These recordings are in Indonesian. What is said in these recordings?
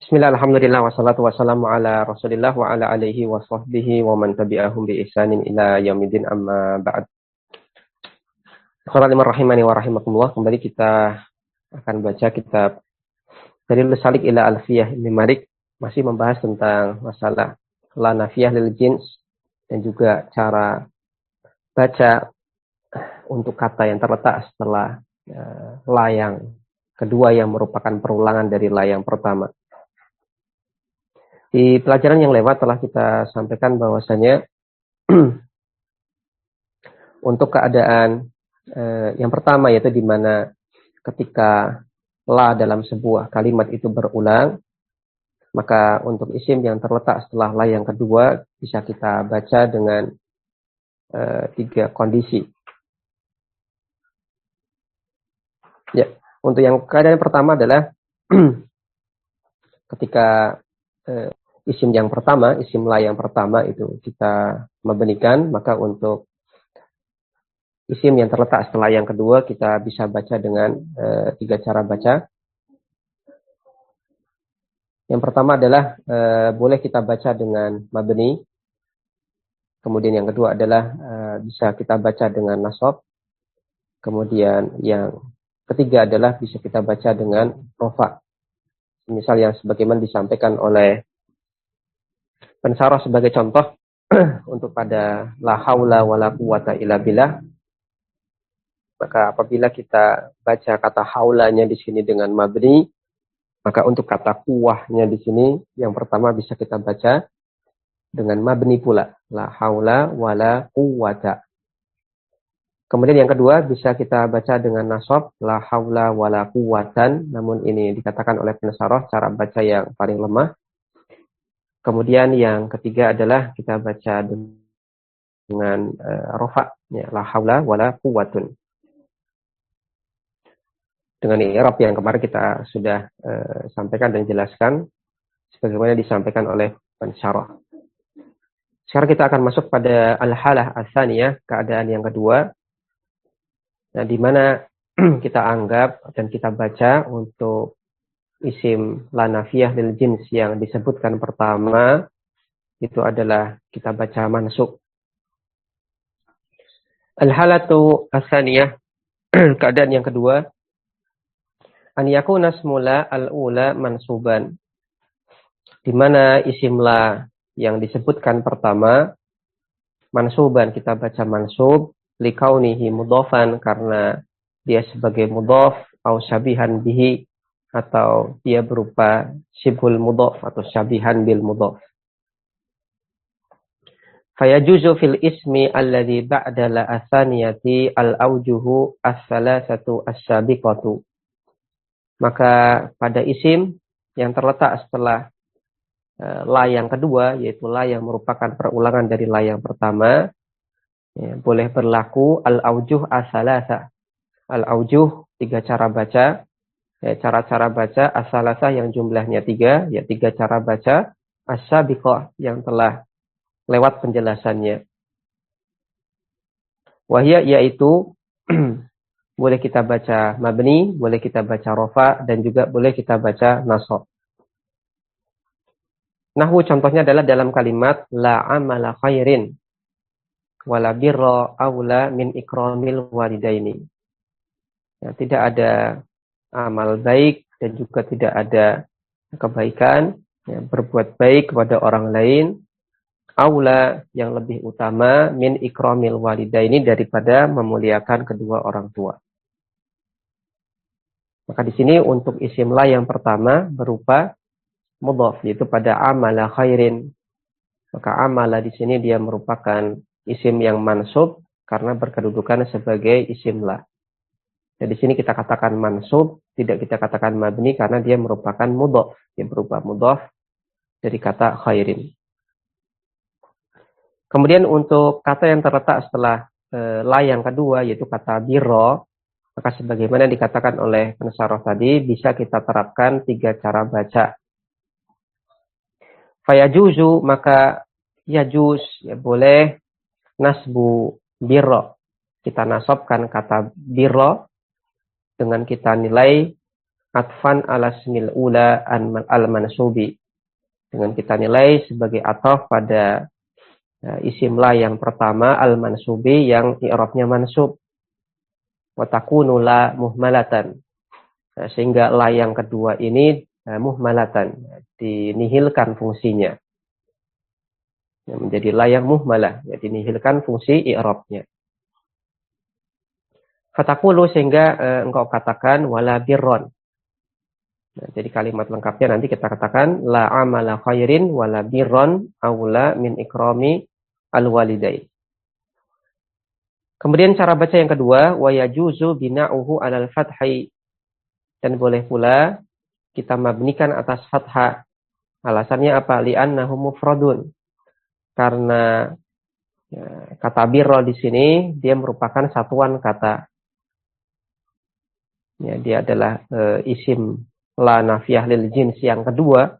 Bismillah, alhamdulillah, wassalatu wassalamu ala rasulillah wa ala alihi wa sahbihi wa man tabi'ahum bi ihsanin ila yaumidin amma ba'd. Ikhwani rahimani wa rahimakumullah, kembali kita akan baca kitab Dalilus Salik ila Alfiyah Ibnu Malik, masih membahas tentang masalah la nafiyah lil jins dan juga cara baca untuk kata yang terletak setelah la yang kedua yang merupakan perulangan dari la yang pertama. Di pelajaran yang lewat telah kita sampaikan bahwasanya untuk keadaan yang pertama, yaitu di mana ketika la dalam sebuah kalimat itu berulang, maka untuk isim yang terletak setelah la yang kedua bisa kita baca dengan tiga kondisi. Ya, untuk yang keadaan pertama adalah ketika isim yang pertama, isim la yang pertama itu kita membenikan, maka untuk isim yang terletak setelah yang kedua kita bisa baca dengan tiga cara baca. Yang pertama adalah boleh kita baca dengan mabni. Kemudian yang kedua adalah bisa kita baca dengan nasab. Kemudian yang ketiga adalah bisa kita baca dengan rofa. Misal yang sebagaimana disampaikan oleh Pensarah sebagai contoh untuk pada la haula wala quwata illa billah. Maka apabila kita baca kata haulanya di sini dengan mabni, maka untuk kata kuwahnya di sini yang pertama bisa kita baca dengan mabni pula, la haula wala quwata. Kemudian yang kedua bisa kita baca dengan nasab, la haula wala quwatan, namun ini dikatakan oleh Pensarah cara baca yang paling lemah. Kemudian yang ketiga adalah kita baca dengan rofa, ya, la haula wala quwatun. Dengan i'rab yang kemarin kita sudah sampaikan dan jelaskan sebagaimana disampaikan oleh Pensarah. Sekarang kita akan masuk pada al-halah ats-tsaniyah, keadaan yang kedua. Nah, di mana kita anggap dan kita baca untuk isim la nafiyah lil jins yang disebutkan pertama itu adalah kita baca mansub. Al-halatu ats-tsaniyah, keadaan yang kedua, an yakuna ismula al-ula mansuban, di mana isim la yang disebutkan pertama mansuban, kita baca mansub likaunihi mudhafan, karena dia sebagai mudhaf, atau syabihan bihi, atau dia berupa syibhul mudhaf atau syabihan bil mudhaf. Fayajuzu fil ismi alladhi ba'da la atsaniyati al-awjuhu as-salasatu as-sabiqatu. Maka pada isim yang terletak setelah la yang kedua, yaitu la yang merupakan perulangan dari la yang pertama, ya, boleh berlaku al-awjuh as-salasa. Al-awjuh, tiga cara baca. Ya, cara-cara baca as-salasa yang jumlahnya tiga, ya tiga cara baca. As-sabiqah yang telah lewat penjelasannya. Wahya yaitu boleh kita baca mabni, boleh kita baca rofa, dan juga boleh kita baca nasab. Nahwu contohnya adalah dalam kalimat la amala khairin wala birra aula min ikramil walidaini. Ya, tidak ada amal baik dan juga tidak ada kebaikan, ya, berbuat baik kepada orang lain, aula yang lebih utama min ikramil walidaini, daripada memuliakan kedua orang tua. Maka di sini untuk isim la yang pertama berupa mudhaf, yaitu pada amala khairin. Maka amala di sini dia merupakan isim yang mansub karena berkedudukan sebagai isim la. Dan di sini kita katakan mansub, tidak kita katakan mabni karena dia merupakan mudhaf, dia berupa mudhaf dari kata khairin. Kemudian untuk kata yang terletak setelah la yang kedua, yaitu kata birro, maka sebagaimana dikatakan oleh Pensarah tadi, bisa kita terapkan tiga cara baca. Fayajuzu, maka yajuz, ya boleh nasbu birro. Kita nasabkan kata birro dengan kita nilai atfan ala smil ula al-mansubi. Dengan kita nilai sebagai ataf pada isim la yang pertama al-mansubi yang i'rabnya mansub. Wa takunu la muhmalatan. Nah, sehingga la yang kedua ini muhmalatan, dinihilkan fungsinya. Menjadi la yang muhmalah, ya, dinihilkan fungsi i'rabnya. Fatakulu sehingga engkau katakan wala birron. Nah, jadi kalimat lengkapnya nanti kita katakan la amala khairin wala birron aula min ikrami al-walidain. Kemudian cara baca yang kedua wa yajuzu bina'uhu 'alal fathai, dan boleh pula kita mabnikan atas fathah. Alasannya apa? Li'annahu mufradun. Karena ya, kata birro di sini dia merupakan satuan kata. Ya, dia adalah isim la nafiyah lil jins yang kedua,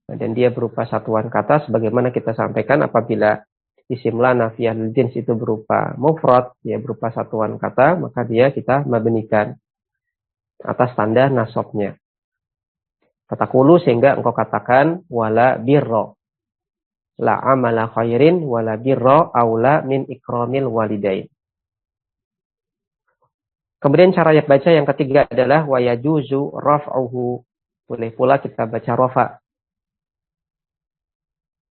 dan dia berupa satuan kata sebagaimana kita sampaikan apabila isim la nafiyah lil jins itu berupa mufrad, ya berupa satuan kata, maka dia kita mabnikan atas tanda nasabnya. Fatakulu sehingga engkau katakan wala birro. La amala khairin wala birro aula min ikramil walidain. Kemudian cara baca yang ketiga adalah wa yajuzu raf'uhu. Boleh pula kita baca rafa.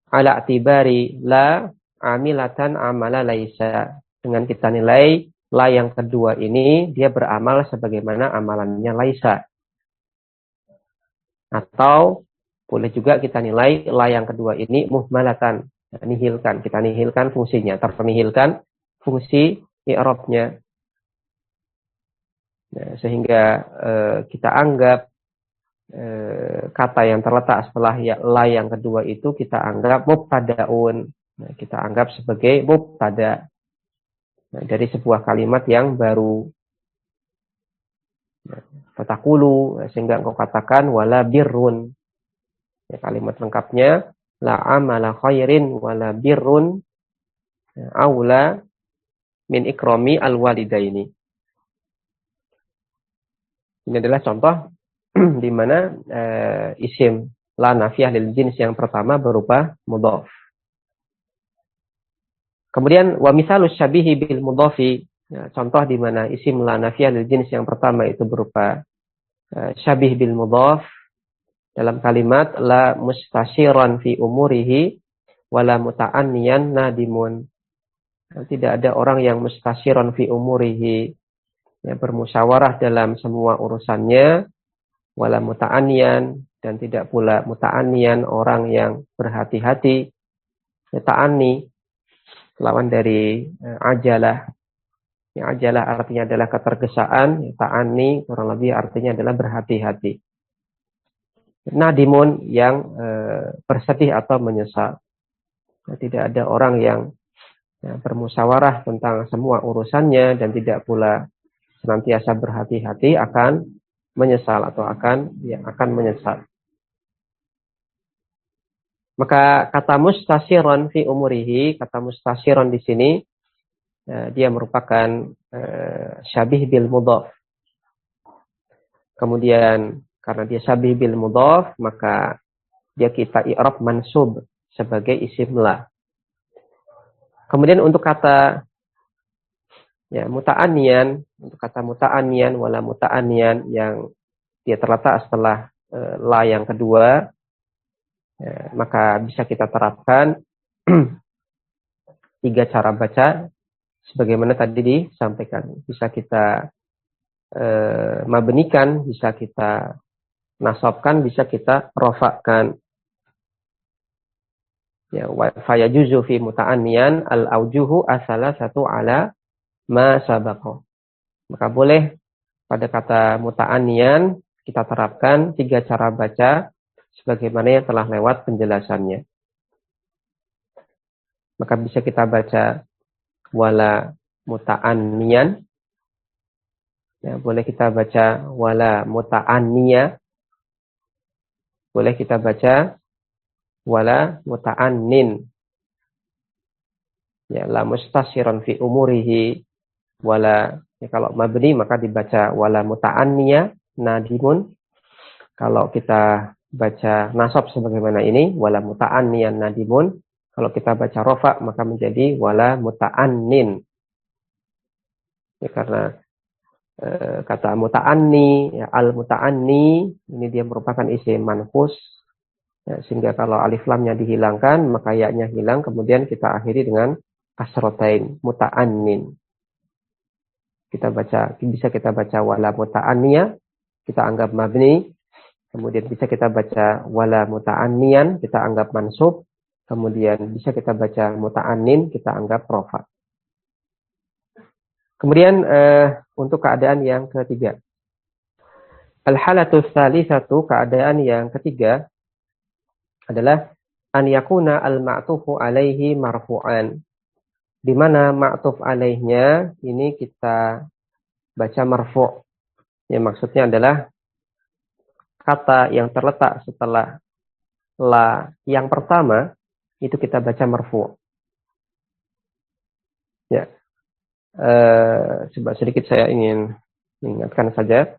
Ala atibari la amilatan amala laisa. Dengan kita nilai la yang kedua ini dia beramal sebagaimana amalannya laisa. Atau boleh juga kita nilai la yang kedua ini muhmalatan. Nihilkan. Kita nihilkan fungsinya. Ternihilkan fungsi i'rabnya. Nah, sehingga kita anggap kata yang terletak setelah la yang kedua itu kita anggap mubtadaun. Nah, kita anggap sebagai mubtada. Nah, dari sebuah kalimat yang baru. Nah, fatakulu sehingga engkau katakan wala birrun. Ya, kalimat lengkapnya la amala khairin wala birrun aula min ikrami al-walidaini. Ini adalah contoh di mana isim la nafiyah lil jins yang pertama berupa mudhaf. Kemudian wa misalus syabihi bil mudhafi, ya, contoh di mana isim la nafiyah lil jins yang pertama itu berupa syabih bil mudhaf dalam kalimat la mustasyiran fi umurihi wala muta'anniyan nadimun. Tidak ada orang yang mustasyiran fi umurihi, ya, bermusyawarah dalam semua urusannya, wala muta'aniyan, dan tidak pula muta'aniyan orang yang berhati-hati. Ya, ta'ani lawan dari ajalah. Ya, ajalah artinya adalah ketergesaan, ya, ta'ani kurang lebih artinya adalah berhati-hati. Nadimun yang bersedih atau menyesal. Ya, tidak ada orang yang bermusyawarah tentang semua urusannya dan tidak pula senantiasa berhati-hati akan menyesal atau akan menyesal. Maka kata mustasyiron fi umurihi, kata mustasyiron di sini dia merupakan syabih bil mudhaf. Kemudian karena dia syabih bil mudhaf, maka dia kita i'rab mansub sebagai isim la. Kemudian untuk kata muta'aniyan, untuk kata muta'aniyan wala muta'aniyan yang dia terletak setelah la yang kedua, maka bisa kita terapkan 3 cara baca sebagaimana tadi disampaikan. Bisa kita mabnikan, bisa kita nasabkan, bisa kita rafa'kan. Ya, wa fayajuzu fi muta'aniyan al-aujuhu asala satu ala ma sabaqa. Maka boleh pada kata muta'aniyan kita terapkan 3 cara baca sebagaimana yang telah lewat penjelasannya. Maka bisa kita baca wala muta'aniyan. Ya, boleh kita baca wala muta'aniya. Boleh kita baca wala muta'annin. Ya, la mustasyiran fi umurihi wala, ya, kalau mabni maka dibaca wala muta'anniya nadimun, Kalau kita baca nasab sebagaimana ini, wala muta'anniyan nadimun. Kalau kita baca rofa, maka menjadi wala muta'annin. Ya, karena kata muta'anni, ya, al-muta'anni, ini dia merupakan isim manqus. Ya, sehingga kalau alif lamnya dihilangkan, maka ya-nya hilang, kemudian kita akhiri dengan kasrotain, muta'annin. Bisa kita baca wala muta'anniya, kita anggap mabni. Kemudian bisa kita baca wala muta'anniyan, kita anggap mansub. Kemudian bisa kita baca muta'annin, kita anggap rofa. Kemudian untuk keadaan yang ketiga. Al-halatus salisatu, keadaan yang ketiga adalah an yakuna al-ma'tufu alaihi marfu'an. Di mana ma'tuf alaihnya ini kita baca marfu'. Ya, maksudnya adalah kata yang terletak setelah la yang pertama itu kita baca marfu'. Ya. Coba sedikit saya ingin mengingatkan saja.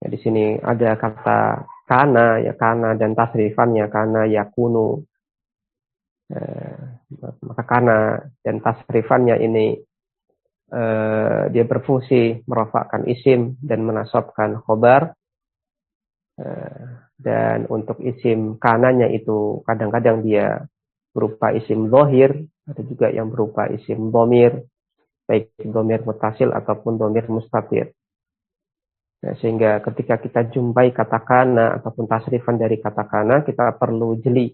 Ya, di sini ada kata kana, ya kana dan tasrifannya kana yakunu. Maka kana dan tasrifannya ini dia berfungsi merofakkan isim dan menasabkan khobar. Dan untuk isim kananya itu kadang-kadang dia berupa isim zahir, ada juga yang berupa isim dhamir, baik dhamir muttasil ataupun dhamir mustatir. Nah, sehingga ketika kita jumpai kata kana ataupun tasrifan dari kata kana, kita perlu jeli.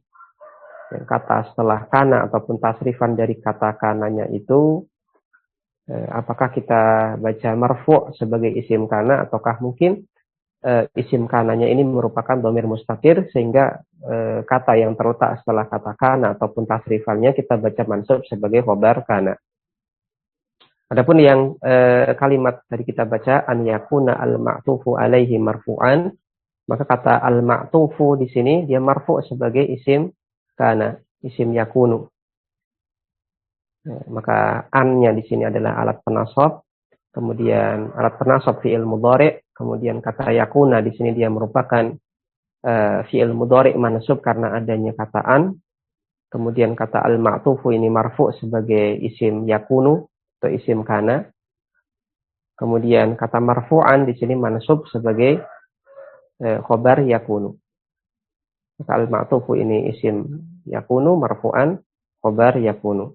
Kata setelah kana ataupun tasrifan dari kata kananya itu, apakah kita baca marfu' sebagai isim kana, ataukah mungkin isim kananya ini merupakan dhamir mustatir, sehingga kata yang terletak setelah kata kana ataupun tasrifannya kita baca mansub sebagai khobar kana. Adapun yang kalimat tadi kita baca an yakuna al-ma'tufu alaihi marfu'an, maka kata al-ma'tufu di sini dia marfu' sebagai isim kana, isim yakunu. Maka an-nya di sini adalah alat penasab, kemudian alat penasab fi'il mudhari', kemudian kata yakuna di sini dia merupakan fi'il mudhari' mansub karena adanya kata an. Kemudian kata al-ma'tufu ini marfu' sebagai isim yakunu atau isim kana. Kemudian kata marfu'an di sini mansub sebagai khobar yakunu. Maka al-ma'tufu ini isim yakunu, marfu'an, khobar yakunu.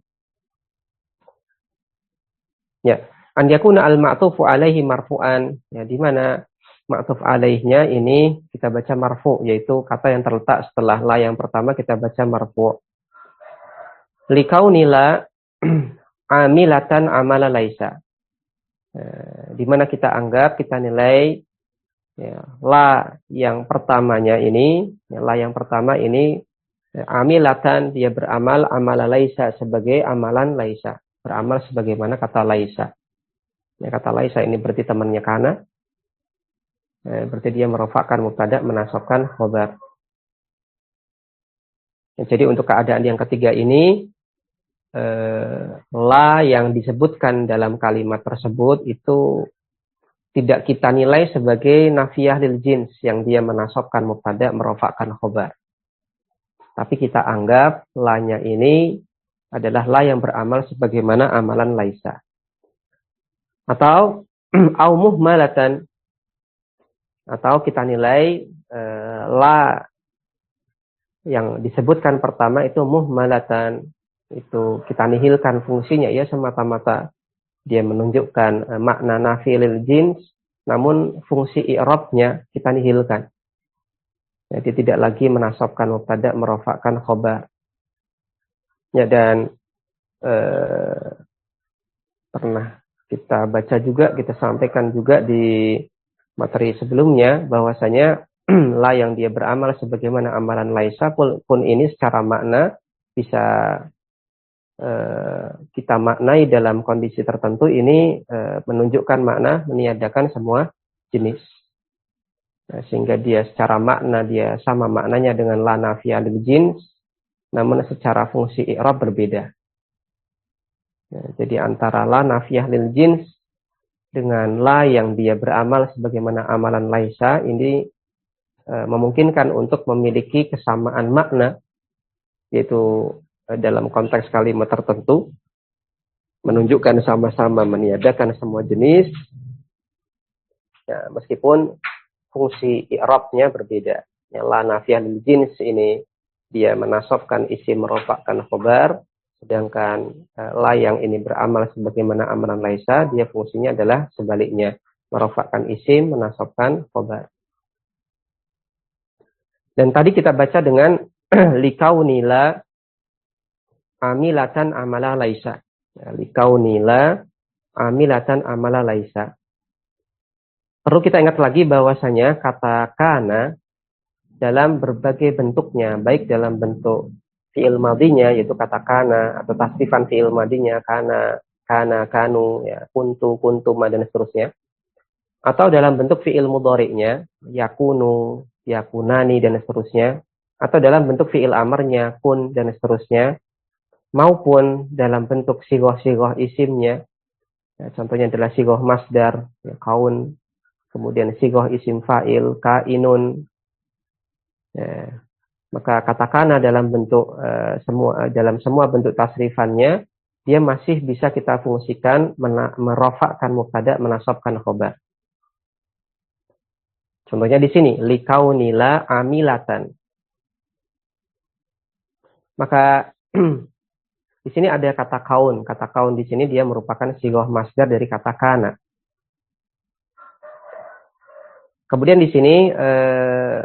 Ya, an yakuna al-ma'tufu alaihi marfu'an, ya, di mana ma'tuf alaihnya ini kita baca marfu', yaitu kata yang terletak setelah la yang pertama kita baca marfu'. Likaunila amilatan amala laisa. Di mana kita anggap, kita nilai ya, la yang pertamanya ini, ya, la yang pertama ini amilatan, dia beramal amala laisa sebagai amalan laisa. Beramal sebagaimana kata laisa. Ya, kata laisa ini berarti temannya kana. Berarti dia merofakkan mubtada, menasabkan khobar. Ya, jadi untuk keadaan yang ketiga ini, la yang disebutkan dalam kalimat tersebut itu tidak kita nilai sebagai nafiyah lil jins yang dia menasabkan mubtada, merofakkan khobar. Tapi kita anggap la-nya ini adalah la yang beramal sebagaimana amalan laisa. Atau au muhmalatan, atau kita nilai la yang disebutkan pertama itu muhmalatan, itu kita nihilkan fungsinya, ya semata-mata dia menunjukkan makna nafi lil jins, namun fungsi i'rabnya kita nihilkan. Jadi tidak lagi menasabkan mubtada, merofakkan khobar. Ya, dan pernah kita baca juga, kita sampaikan juga di materi sebelumnya bahwasanya la yang dia beramal sebagaimana amalan laisa pun ini secara makna bisa kita maknai dalam kondisi tertentu ini menunjukkan makna meniadakan semua jenis. Nah, sehingga dia secara makna dia sama maknanya dengan la nafiyah lil jins, namun secara fungsi i'rab berbeda. Ya, jadi antara la nafiyah lil jins dengan la yang dia beramal sebagaimana amalan laisa ini memungkinkan untuk memiliki kesamaan makna, yaitu dalam konteks kalimat tertentu, menunjukkan sama-sama meniadakan semua jenis, ya, meskipun fungsi i'rabnya berbeda. Ya, la nafiyah lil jins ini dia menasabkan isim merofakkan khobar, sedangkan la yang ini beramal sebagaimana amalan laisa, dia fungsinya adalah sebaliknya, merofakkan isim, menasabkan khobar. Dan tadi kita baca dengan likaunila amilatan amala laisa. Ya, likaunila amilatan amala laisa. Perlu kita ingat lagi bahwasanya kata kana dalam berbagai bentuknya, baik dalam bentuk fi'il madinya, yaitu kata kana, atau tasrifan fi'il madinya, kana, kanu, ya, kuntu, kuntuma, dan seterusnya. Atau dalam bentuk fi'il mudhari'nya, yakunu, yakunani, dan seterusnya. Atau dalam bentuk fi'il amarnya, kun, dan seterusnya. Maupun dalam bentuk sigoh-sigoh isimnya, ya, contohnya adalah sigoh masdar, ya, kaun, kemudian sigoh isim fa'il, kainun. Ya, maka katakanlah dalam bentuk dalam semua bentuk tasrifannya, dia masih bisa kita fungsikan merofakkan mubtada, menasabkan khobar. Contohnya di sini, likaunila amilatan. Maka di sini ada kata kaun. Kata kaun di sini dia merupakan sigoh masdar dari kata kana. Kemudian di sini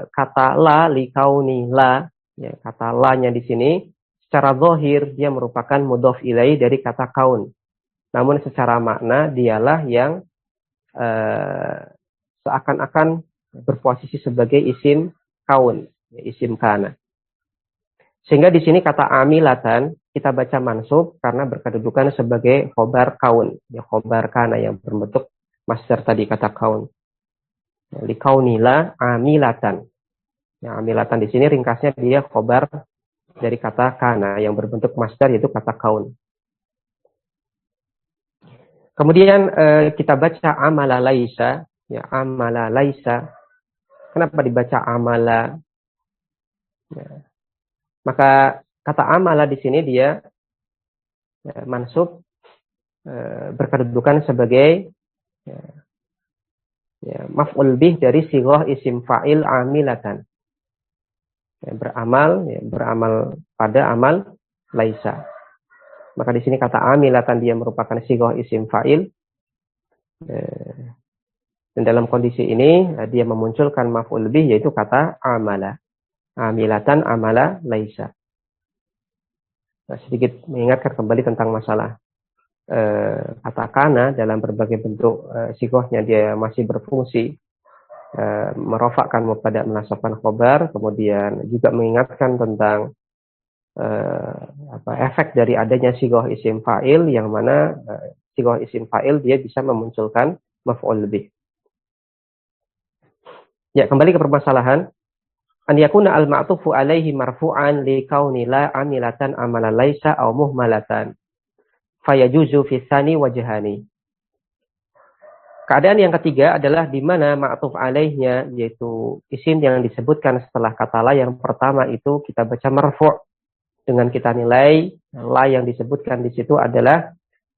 kata la likauni la, ya, kata la-nya di sini secara zahir dia merupakan mudhof ilaih dari kata kaun. Namun secara makna dialah yang seakan-akan berposisi sebagai isim kaun, ya, isim kana. Sehingga di sini kata amilatan kita baca mansub karena berkedudukan sebagai khobar kaun, ya, khobar kana yang berbentuk masdar tadi kata kaun. Likaunila amilatan. Ya, amilatan di sini ringkasnya dia khobar dari kata kana yang berbentuk masdar yaitu kata kaun. Kemudian kita baca amala laisa, ya, amala laisa. Kenapa dibaca amala? Ya. Maka kata amala di sini dia mansub berkedudukan sebagai maf'ul bih dari sighah isim fa'il amilatan. Beramal pada amal laisa. Maka di sini kata amilatan dia merupakan sighah isim fa'il. Dan dalam kondisi ini dia memunculkan maf'ul bih yaitu kata amala. Amilatan amala laisa. Nah, sedikit mengingatkan kembali tentang masalah kata kana dalam berbagai bentuk sighahnya dia masih berfungsi merofakkan mubtada, menasabkan khobar, kemudian juga mengingatkan tentang efek dari adanya sighah isim fa'il yang mana sighah isim fa'il dia bisa memunculkan maf'ul bih. Ya, kembali ke permasalahan. An yakuna al-ma'tufu alaihi marfu'an li kauni la amilatan amala laisa aw muhmalatan. Fayajuzu fi tsani wajhani. Keadaan yang ketiga adalah di mana ma'tuf alaihnya, yaitu isim yang disebutkan setelah kata la yang pertama itu kita baca marfu' dengan kita nilai la yang disebutkan di situ adalah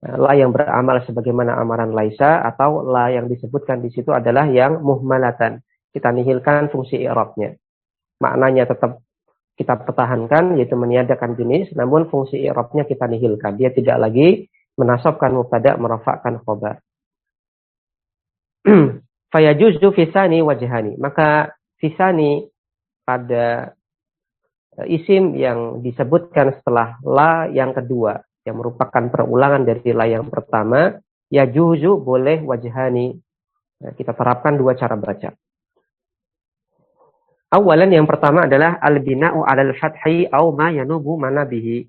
la yang beramal sebagaimana amaran laisa, atau la yang disebutkan di situ adalah yang muhmalatan. Kita nihilkan fungsi i'rabnya. Maknanya tetap kita pertahankan yaitu meniadakan jenis, namun fungsi i'rabnya kita nihilkan. Dia tidak lagi menasabkan mubtada, merofakkan khobar. Fayajuzu fisani wajhani. Maka fisani pada isim yang disebutkan setelah la yang kedua, yang merupakan perulangan dari la yang pertama, yajuzu boleh wajhani. Nah, kita terapkan dua cara baca. Awalan yang pertama adalah al-bina'u 'alal fathi au ma yanubu manabihi.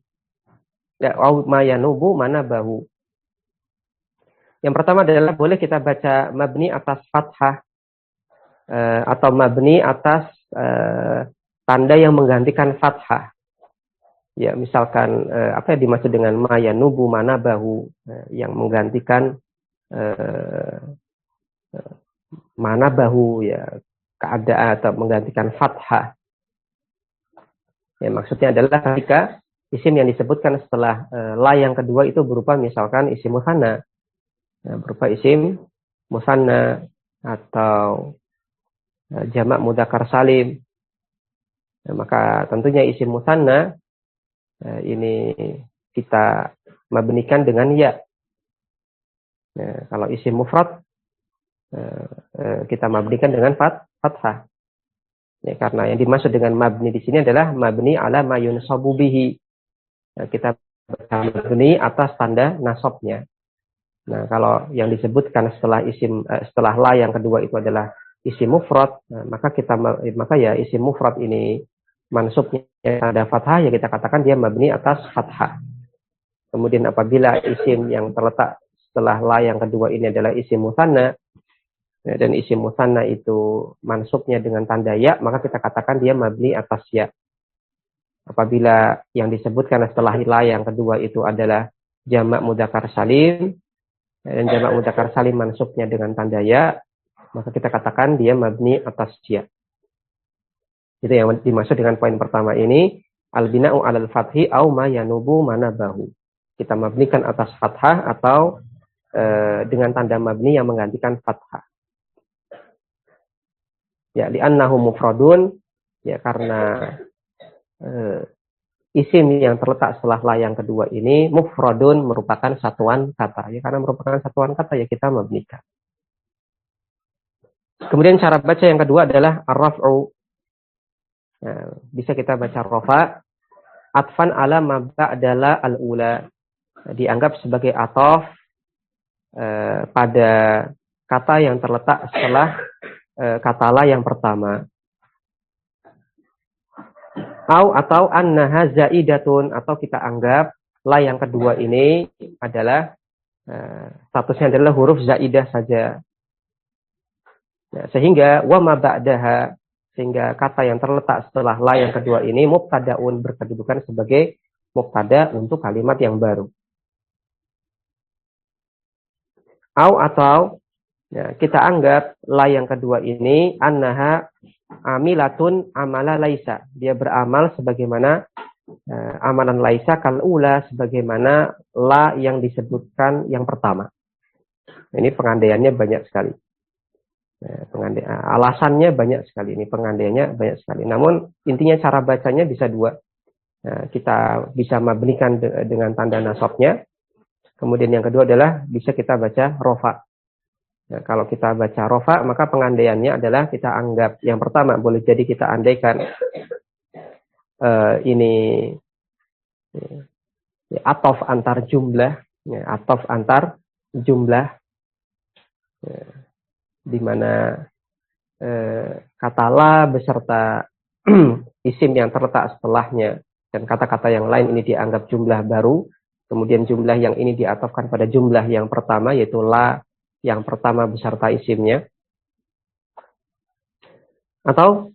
Ya, au ma yanubu manabahu. Yang pertama adalah boleh kita baca mabni atas fathah atau mabni atas tanda yang menggantikan fathah. Ya, misalkan apa yang dimaksud dengan ma yanubu manabahu, yang menggantikan manabahu, ya, keadaan atau menggantikan fathah. Ya, maksudnya adalah ketika isim yang disebutkan setelah la yang kedua itu berupa misalkan isim musanna. Nah, berupa isim musanna atau jamak mudzakkar salim. Nah, maka tentunya isim musanna ini kita mabnikan dengan ya. Nah, kalau isim mufrad kita mabnikan dengan fathah. Ya, karena yang dimaksud dengan mabni di sini adalah mabni ala ma yunsabu bihi. Nah, kita mabni atas tanda nasabnya. Nah, kalau yang disebutkan setelah la yang kedua itu adalah isim mufrad, maka ya isim mufrad ini mansubnya tanda fathah, ya kita katakan dia mabni atas fathah. Kemudian apabila isim yang terletak setelah la yang kedua ini adalah isim musanna, dan isim musanna itu mansubnya dengan tanda ya, maka kita katakan dia mabni atas ya. Apabila yang disebutkan setelah la yang kedua itu adalah jamak mudzakkar salim, dan jamak mudzakkar salim mansubnya dengan tanda ya, maka kita katakan dia mabni atas ya. Itu yang dimaksud dengan poin pertama ini, al-bina'u 'alal fathi au ma yanubu manabahu. Kita mabnikan atas fathah atau dengan tanda mabni yang menggantikan fathah. Ya, li'annahu mufradun, ya karena isim yang terletak setelah la yang kedua ini mufradun merupakan satuan kata. Ya, karena merupakan satuan kata ya kita mabnikan. Kemudian cara baca yang kedua adalah ar-raf'u. Nah, bisa kita baca rafa atfan ala mabda adalah al-ula. Dianggap sebagai atof pada kata yang terletak setelah kata la yang pertama. Atau annaha zaidatun, atau kita anggap la yang kedua ini adalah statusnya adalah huruf zaidah saja. Nah, sehingga wa ma ba'daha, sehingga kata yang terletak setelah la yang kedua ini mubtadaun, berkedudukan sebagai mubtada untuk kalimat yang baru. Atau ya, kita anggap la yang kedua ini annaha amilatun amala laisa. Dia beramal sebagaimana amalan laisa kal ula, sebagaimana la yang disebutkan yang pertama. Ini pengandaiannya banyak sekali. Alasannya banyak sekali. Ini pengandaiannya banyak sekali. Namun intinya cara bacanya bisa dua. Kita bisa mabnikan dengan tanda nasabnya. Kemudian yang kedua adalah bisa kita baca rofa. Nah, kalau kita baca rofa, maka pengandaiannya adalah kita anggap yang pertama boleh jadi kita andaikan ini ya, atof antar jumlah, ya, atof antar jumlah, ya, di mana kata la beserta isim yang terletak setelahnya dan kata-kata yang lain ini dianggap jumlah baru, kemudian jumlah yang ini diatofkan pada jumlah yang pertama yaitu la yang pertama beserta isimnya. Atau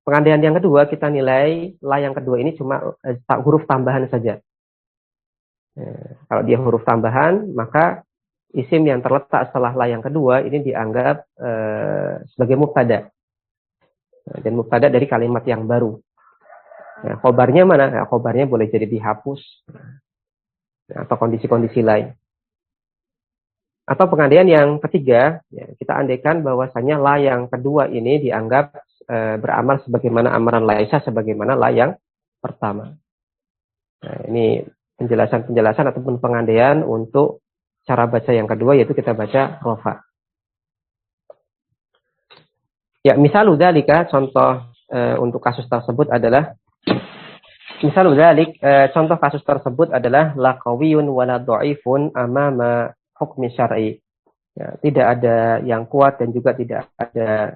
pengandaian yang kedua, kita nilai la yang kedua ini cuma huruf tambahan saja. Kalau dia huruf tambahan, maka isim yang terletak setelah la yang kedua ini dianggap sebagai mubtada. Dan mubtada dari kalimat yang baru. Nah, khobarnya mana? Nah, khobarnya boleh jadi dihapus atau kondisi-kondisi lain. Atau pengandaian yang ketiga, ya, kita andaikan bahwasanya la yang kedua ini dianggap beramal sebagaimana amaran laisa sebagaimana la yang pertama. Nah, ini penjelasan ataupun pengandaian untuk cara baca yang kedua, yaitu kita baca rofa. Ya, misal dzalika, contoh untuk kasus tersebut adalah contoh kasus tersebut adalah la qawiyun wala dhaifun amama hukmi syar'i. Ya, tidak ada yang kuat dan juga tidak ada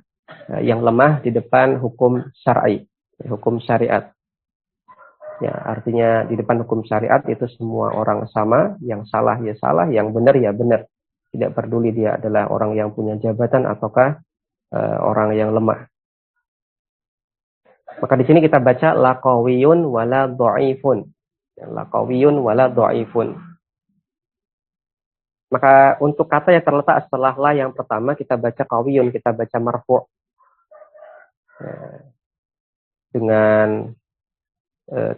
yang lemah di depan hukum syar'i, hukum syariat. Ya, artinya di depan hukum syariat itu semua orang sama, yang salah ya salah, yang benar ya benar. Tidak peduli dia adalah orang yang punya jabatan ataukah orang yang lemah. Maka di sini kita baca la qawiyun wala dhaifun. La qawiyun wala dhaifun. Maka untuk kata yang terletak setelah la yang pertama kita baca qawiyun, kita baca marfu'. Dengan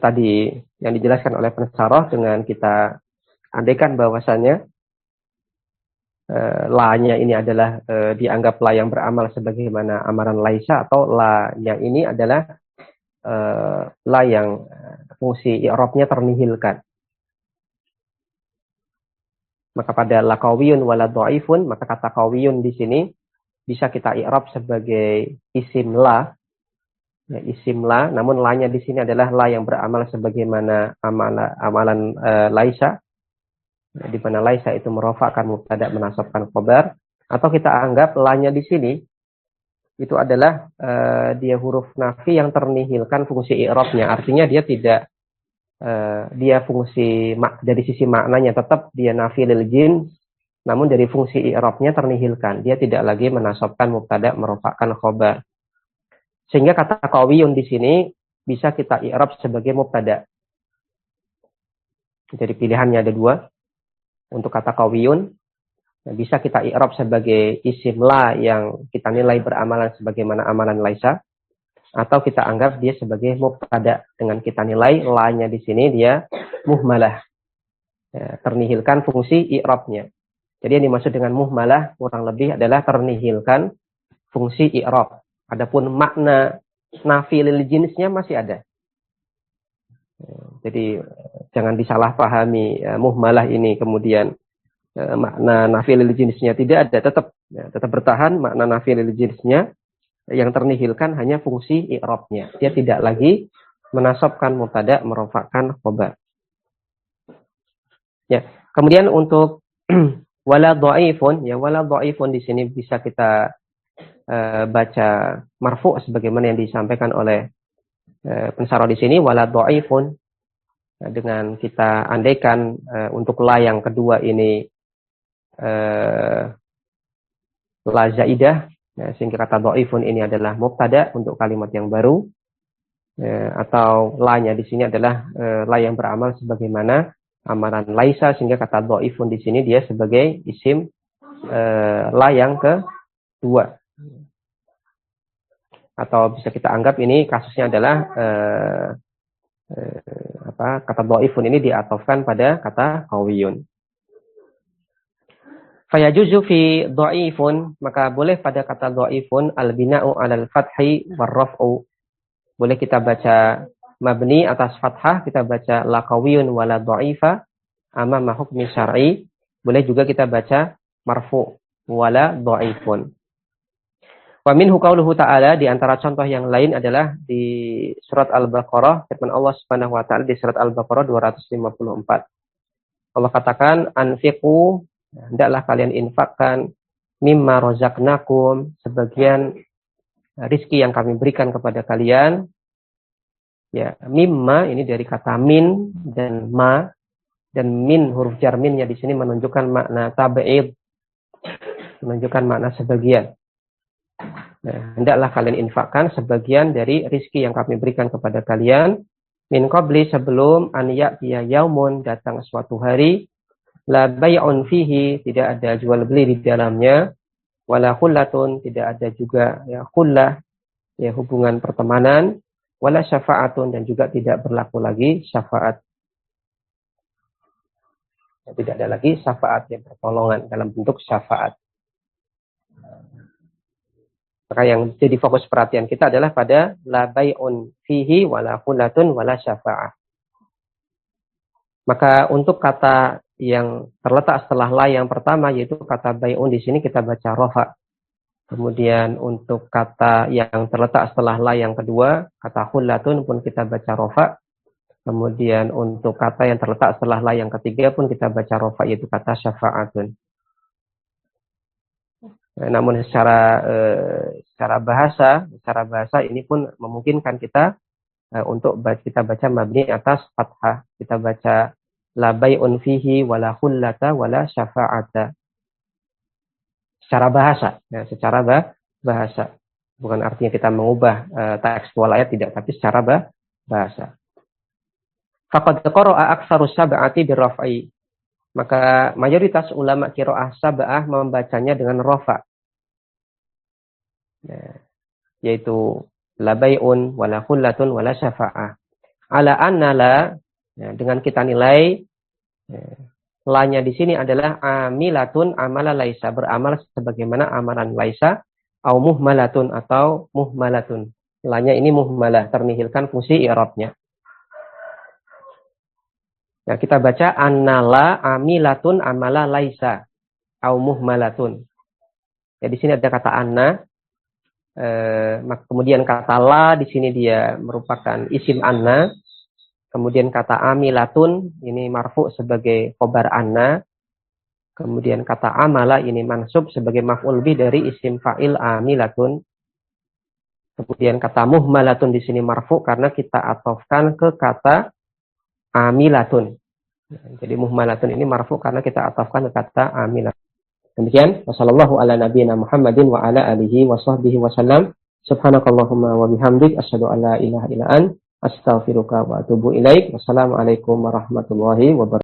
tadi yang dijelaskan oleh pensyarah, dengan kita andaikan bahwasannya la-nya ini adalah dianggap la yang beramal sebagaimana amaran laisa, atau la-nya ini adalah la yang fungsi i'rabnya ternihilkan. Maka pada la qawiyun wala dhaifun, maka kata qawiyun di sini bisa kita i'rab sebagai isim la, ya, isim la, namun la-nya di sini adalah la yang beramal sebagaimana amalan laisa, di mana laisa itu merofakkan mubtada, menasabkan khabar. Atau kita anggap la-nya di sini itu adalah dia huruf nafi yang ternihilkan fungsi i'rabnya, artinya dia tidak dia fungsi dari sisi maknanya tetap dia nafi lil jins, namun dari fungsi i'rabnya ternihilkan, dia tidak lagi menasabkan mubtada, merofakkan khabar. Sehingga kata qawiyun di sini bisa kita i'rab sebagai mubtada. Jadi pilihannya ada dua. Untuk kata qawiyun bisa kita i'rab sebagai isim la yang kita nilai beramalan sebagaimana amalan laisa, atau kita anggap dia sebagai mubtada dengan kita nilai la-nya di sini dia muhmalah, ya, ternihilkan fungsi i'rabnya. Jadi yang dimaksud dengan muhmalah kurang lebih adalah ternihilkan fungsi i'rab. Adapun makna nafi lil jinsnya masih ada. Jadi jangan disalahpahami muhmalah ini kemudian makna nafi lil jinsnya tidak ada, tetap bertahan makna nafi lil jinsnya, yang ternihilkan hanya fungsi i'rabnya. Dia tidak lagi menasabkan mubtada, merofakkan khabar. Ya, kemudian untuk wala dhaifun, ya wala dhaifun di sini bisa kita baca marfu sebagaimana yang disampaikan oleh pensyarah di sini, wala dhaifun, dengan kita andaikan untuk la yang kedua ini la zaidah, sehingga kata dhaifun ini adalah mubtada untuk kalimat yang baru, atau la-nya di sini adalah la yang beramal sebagaimana amalan laisa, sehingga kata dhaifun di sini dia sebagai isim la yang kedua. Atau bisa kita anggap ini kasusnya adalah kata dhaifun ini diatofkan pada kata qawiyun. Fayajuzu fi dhaifun, maka boleh pada kata dhaifun al-bina'u 'alal fathi war-raf'u. Boleh kita baca mabni atas fathah, kita baca la qawiyun wala dhaifa amama hukmi syar'i. Boleh juga kita baca marfu wala dhaifun. Wa minhu qauluhu ta'ala, di antara contoh yang lain adalah di surat Al-Baqarah, firman Allah Subhanahu wa taala di surat Al-Baqarah 254. Allah katakan, anfiqu, hendaklah kalian infakkan, mimma razaqnakum, sebagian rizki yang kami berikan kepada kalian. Ya, mimma ini dari kata min dan ma, dan min huruf jar minnya di sini menunjukkan makna tab'id, menunjukkan makna sebagian. Nah, hendaklah kalian infakkan sebagian dari rizki yang kami berikan kepada kalian, min qabli, sebelum an ya'tiya yaumun, datang suatu hari, la bay'un fihi, tidak ada jual beli di dalamnya, wala khullatun, tidak ada juga ya khullah, ya hubungan pertemanan, wala syafa'atun, dan juga tidak berlaku lagi syafaat. Tidak ada lagi syafaat, yang pertolongan dalam bentuk syafaat. Maka yang jadi fokus perhatian kita adalah pada la bay'un fihi wala khullatun wala syafa'ah. Maka untuk kata yang terletak setelah la yang pertama, yaitu kata bay'un, di sini kita baca rofa. Kemudian untuk kata yang terletak setelah la yang kedua, kata khullatun pun kita baca rofa. Kemudian untuk kata yang terletak setelah la yang ketiga pun kita baca rofa, yaitu kata syafa'atun. Namun secara bahasa ini pun memungkinkan kita untuk kita baca mabni atas fathah. Kita baca la bay'un fihi wala khullata wala syafa'ata. Secara bahasa, ya, secara bahasa. Bukan artinya kita mengubah tekstual ayat, tidak, tapi secara bahasa. Faqad qara'a aktsarus sab'ati birraf'i. Maka mayoritas ulama qiraah sab'ah membacanya dengan rafa. Ya, yaitu la bai'un wala khullatun wala syafa'ah. Ala anna la, ya, dengan kita nilai la-nya di sini adalah amilatun amala laisa, beramal sebagaimana amalan laisa, au muhmalatun atau muhmalatun. La-nya ini muhmalah, ternihilkan fungsi i'rabnya. Ya, kita baca annala amilatun amala laisa au muhmalatun. Ya, di sini ada kata anna. Kemudian kata la di sini dia merupakan isim anna. Kemudian kata amilatun ini marfu sebagai khobar anna. Kemudian kata amala ini mansub sebagai maf'ul bih dari isim fa'il amilatun. Kemudian kata muhmalatun di sini marfu karena kita atofkan ke kata amilatun. Jadi muhmalatun ini marfu karena kita atofkan ke kata amilatun. Demikian, wassallallahu ala nabiyyina Muhammadin wa ala alihi wa sahbihi wasallam. Subhanakallahumma wa bihamdik asyhadu an la ilaha illa anta astaghfiruka wa atubu ilaik. Wassalamualaikum warahmatullahi wabarakatuh.